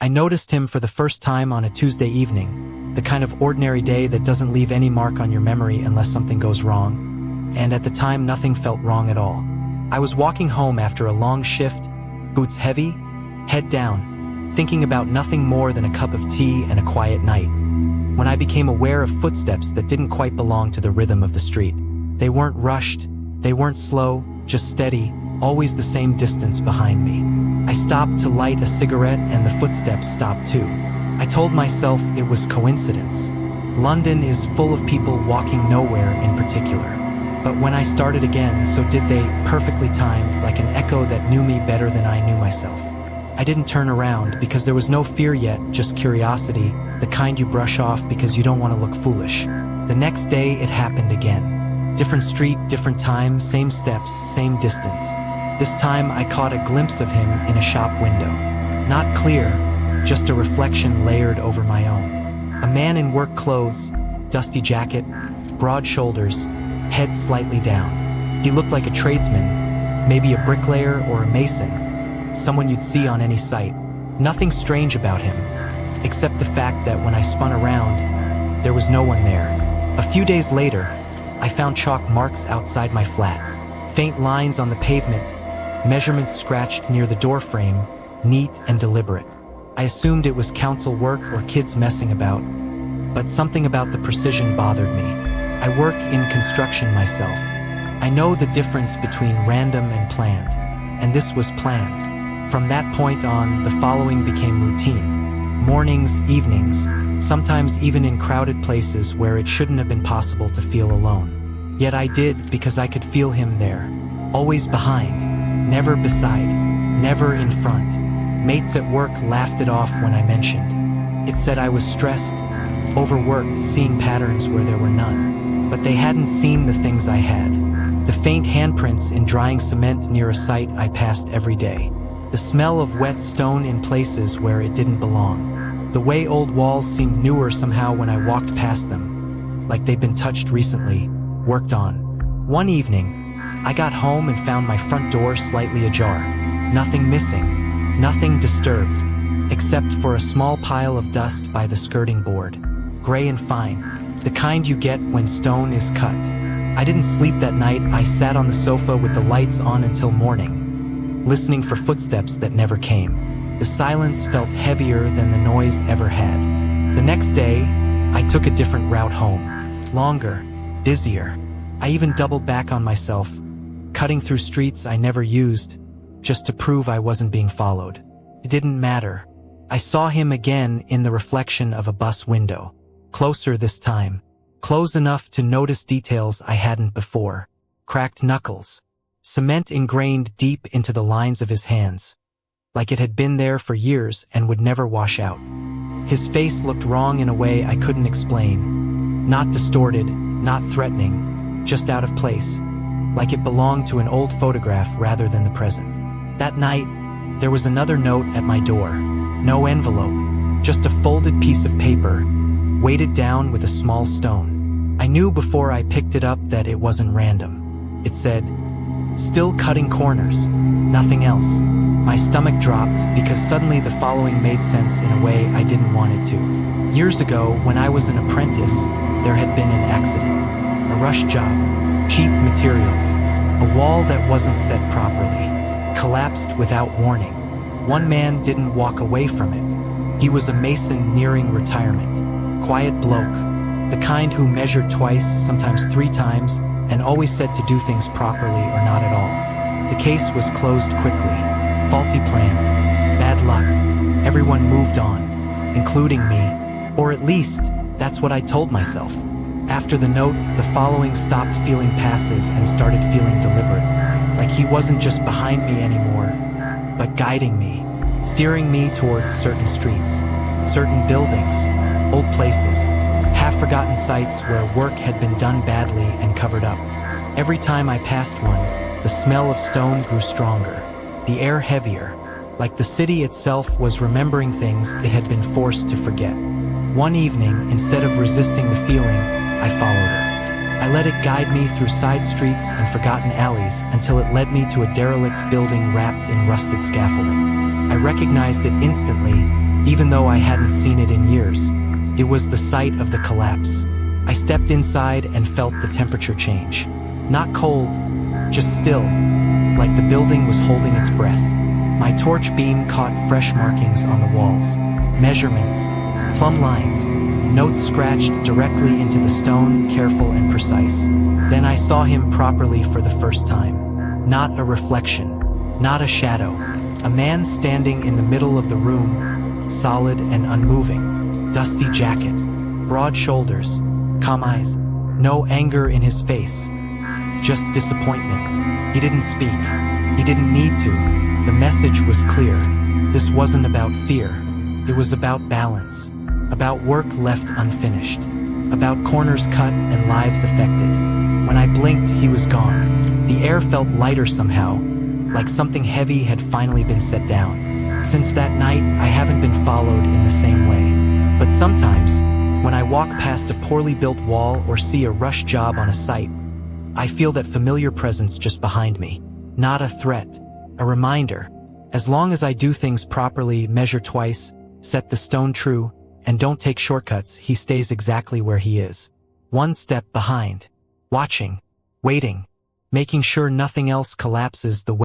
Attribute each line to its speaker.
Speaker 1: I noticed him for the first time on a Tuesday evening, the kind of ordinary day that doesn't leave any mark on your memory unless something goes wrong. And at the time, nothing felt wrong at all. I was walking home after a long shift, boots heavy, head down, thinking about nothing more than a cup of tea and a quiet night, when I became aware of footsteps that didn't quite belong to the rhythm of the street. They weren't rushed, they weren't slow, just steady, always the same distance behind me. I stopped to light a cigarette and the footsteps stopped too. I told myself it was coincidence. London is full of people walking nowhere in particular. But when I started again, so did they, perfectly timed, like an echo that knew me better than I knew myself. I didn't turn around because there was no fear yet, just curiosity, the kind you brush off because you don't want to look foolish. The next day it happened again. Different street, different time, same steps, same distance. This time I caught a glimpse of him in a shop window. Not clear, just a reflection layered over my own. A man in work clothes, dusty jacket, broad shoulders, head slightly down. He looked like a tradesman, maybe a bricklayer or a mason, someone you'd see on any site. Nothing strange about him, except the fact that when I spun around, there was no one there. A few days later, I found chalk marks outside my flat, faint lines on the pavement, measurements scratched near the door frame, neat and deliberate. I assumed it was council work or kids messing about, but something about the precision bothered me. I work in construction myself. I know the difference between random and planned, and this was planned. From that point on, the following became routine. Mornings, evenings, sometimes even in crowded places where it shouldn't have been possible to feel alone. Yet I did because I could feel him there, always behind, never beside, never in front. Mates at work laughed it off when I mentioned. It said I was stressed, overworked, seeing patterns where there were none. But they hadn't seen the things I had. The faint handprints in drying cement near a site I passed every day. The smell of wet stone in places where it didn't belong. The way old walls seemed newer somehow when I walked past them, like they'd been touched recently, worked on. One evening, I got home and found my front door slightly ajar. Nothing missing, nothing disturbed, except for a small pile of dust by the skirting board. Gray and fine, the kind you get when stone is cut. I didn't sleep that night. I sat on the sofa with the lights on until morning, listening for footsteps that never came. The silence felt heavier than the noise ever had. The next day, I took a different route home. Longer, busier. I even doubled back on myself, cutting through streets I never used, just to prove I wasn't being followed. It didn't matter. I saw him again in the reflection of a bus window. Closer this time, close enough to notice details I hadn't before. Cracked knuckles, cement ingrained deep into the lines of his hands, like it had been there for years and would never wash out. His face looked wrong in a way I couldn't explain. Not distorted, not threatening, just out of place, like it belonged to an old photograph rather than the present. That night, there was another note at my door. No envelope, just a folded piece of paper, weighted down with a small stone. I knew before I picked it up that it wasn't random. It said, "Still cutting corners." Nothing else. My stomach dropped because suddenly the following made sense in a way I didn't want it to. Years ago, when I was an apprentice, there had been an accident. A rush job, cheap materials, a wall that wasn't set properly, collapsed without warning. One man didn't walk away from it. He was a mason nearing retirement. Quiet bloke, the kind who measured twice, sometimes 3 times, and always said to do things properly or not at all. The case was closed quickly. Faulty plans, bad luck. Everyone moved on, including me. Or at least, that's what I told myself. After the note, the following stopped feeling passive and started feeling deliberate. Like he wasn't just behind me anymore, but guiding me, steering me towards certain streets, certain buildings, old places, half-forgotten sites where work had been done badly and covered up. Every time I passed one, the smell of stone grew stronger, the air heavier, like the city itself was remembering things it had been forced to forget. One evening, instead of resisting the feeling, I followed her. I let it guide me through side streets and forgotten alleys until it led me to a derelict building wrapped in rusted scaffolding. I recognized it instantly, even though I hadn't seen it in years. It was the sight of the collapse. I stepped inside and felt the temperature change. Not cold, just still, like the building was holding its breath. My torch beam caught fresh markings on the walls. Measurements, plumb lines, notes scratched directly into the stone, careful and precise. Then I saw him properly for the first time. Not a reflection, not a shadow. A man standing in the middle of the room, solid and unmoving. Dusty jacket, broad shoulders, calm eyes, no anger in his face. Just disappointment. He didn't speak. He didn't need to. The message was clear. This wasn't about fear. It was about balance. About work left unfinished. About corners cut and lives affected. When I blinked, he was gone. The air felt lighter somehow, like something heavy had finally been set down. Since that night, I haven't been followed in the same way. But sometimes, when I walk past a poorly built wall or see a rush job on a site, I feel that familiar presence just behind me. Not a threat, a reminder. As long as I do things properly, measure twice, set the stone true, and don't take shortcuts, he stays exactly where he is. One step behind. Watching, waiting, making sure nothing else collapses the way